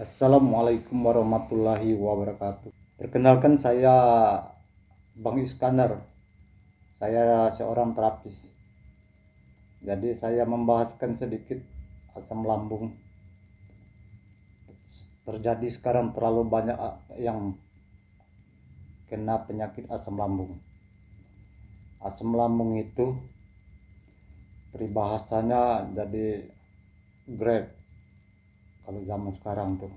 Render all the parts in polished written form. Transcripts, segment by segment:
Assalamualaikum warahmatullahi wabarakatuh. Perkenalkan, saya Bang Iskandar. Saya seorang terapis. Jadi saya membahaskan sedikit asam lambung. Terjadi sekarang terlalu banyak yang kena penyakit asam lambung. Asam lambung itu peribahasanya jadi grade kalau zaman sekarang tuh.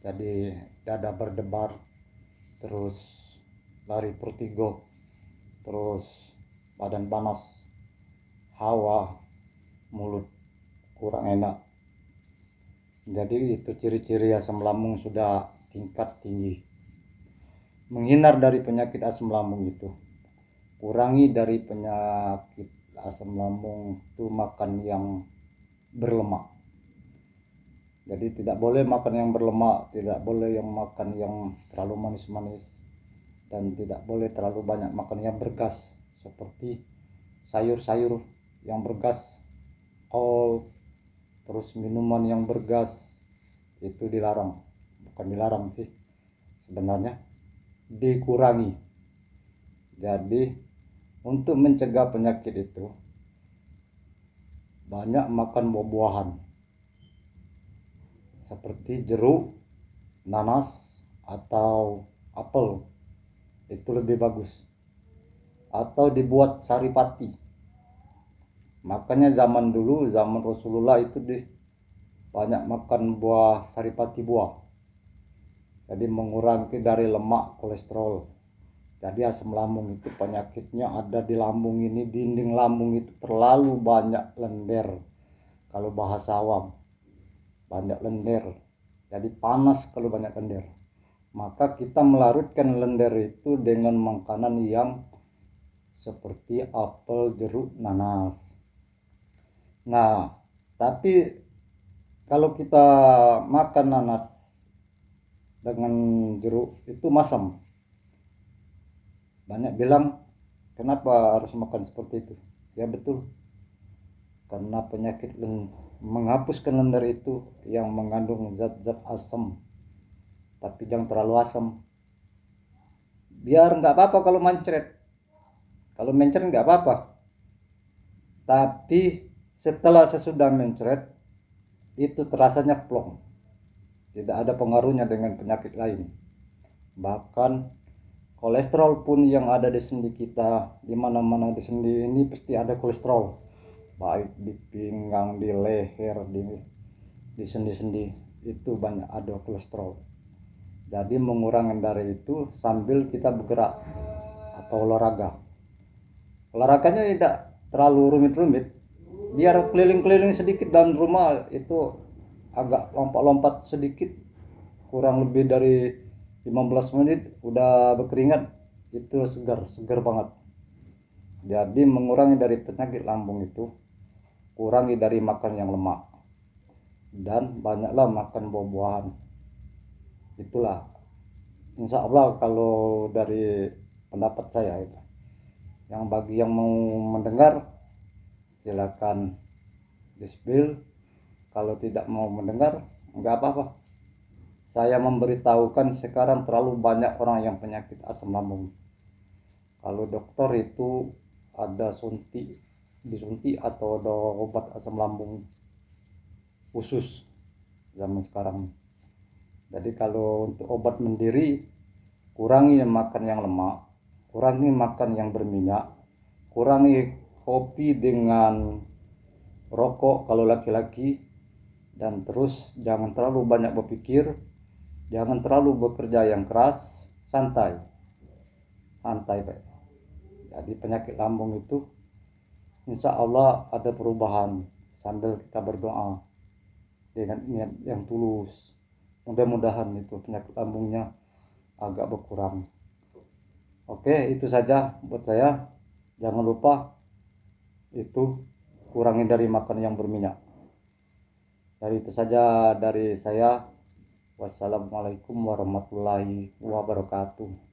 Jadi dada berdebar, terus lari vertigo, terus badan panas, hawa, mulut kurang enak. Jadi itu ciri-ciri asam lambung sudah tingkat tinggi. Menghindar dari penyakit asam lambung itu, kurangi dari penyakit asam lambung itu makan yang berlemak. Jadi tidak boleh makan yang berlemak, tidak boleh yang makan yang terlalu manis-manis, dan tidak boleh terlalu banyak makan yang bergas seperti sayur-sayur yang bergas, kol, terus minuman yang bergas. Itu dilarang. Bukan dilarang sih, sebenarnya dikurangi. Jadi untuk mencegah penyakit itu, banyak makan buah-buahan seperti jeruk, nanas, atau apel. Itu lebih bagus. Atau dibuat saripati. Makanya zaman dulu, zaman Rasulullah itu banyak makan buah saripati buah. Jadi mengurangi dari lemak, kolesterol. Jadi asam lambung itu penyakitnya ada di lambung ini, dinding lambung itu terlalu banyak lender. Kalau bahasa awam, banyak lender. Jadi panas kalau banyak lender. Maka kita melarutkan lender itu dengan makanan yang seperti apel, jeruk, nanas. Nah, tapi kalau kita makan nanas dengan jeruk itu masam. Banyak bilang, kenapa harus makan seperti itu? Ya betul, karena penyakit menghapuskan lender itu yang mengandung zat-zat asam, tapi jangan terlalu asam. Biar nggak apa-apa kalau mencret, kalau mencret nggak apa-apa, tapi setelah sesudah mencret itu terasanya plong, tidak ada pengaruhnya dengan penyakit lain. Bahkan kolesterol pun yang ada di sendi kita, di mana-mana di sendi ini pasti ada kolesterol, baik di pinggang, di leher, di sendi-sendi itu banyak ada kolesterol. Jadi mengurangi dari itu sambil kita bergerak atau olahraga. Olahraganya tidak terlalu rumit-rumit, biar keliling-keliling sedikit dalam rumah itu, agak lompat-lompat sedikit, kurang lebih dari 15 menit udah berkeringat, itu segar banget. Jadi mengurangi dari penyakit lambung itu, kurangi dari makan yang lemak, dan banyaklah makan buah-buahan. Itulah insya Allah kalau dari pendapat saya itu. Yang bagi yang mau mendengar silakan dispill, kalau tidak mau mendengar nggak apa-apa. Saya memberitahukan sekarang terlalu banyak orang yang penyakit asam lambung. Kalau dokter itu ada disuntik atau ada obat asam lambung khusus zaman sekarang. Jadi kalau untuk obat mandiri, kurangi makan yang lemak, kurangi makan yang berminyak, kurangi kopi dengan rokok kalau laki-laki, dan terus jangan terlalu banyak berpikir, jangan terlalu bekerja yang keras, santai Pak. Jadi penyakit lambung itu insya Allah ada perubahan sambil kita berdoa dengan niat yang tulus. Mudah-mudahan itu penyakit lambungnya agak berkurang. Oke, itu saja buat saya. Jangan lupa itu kurangi dari makan yang berminyak. Dari itu saja dari saya. Wassalamualaikum warahmatullahi wabarakatuh.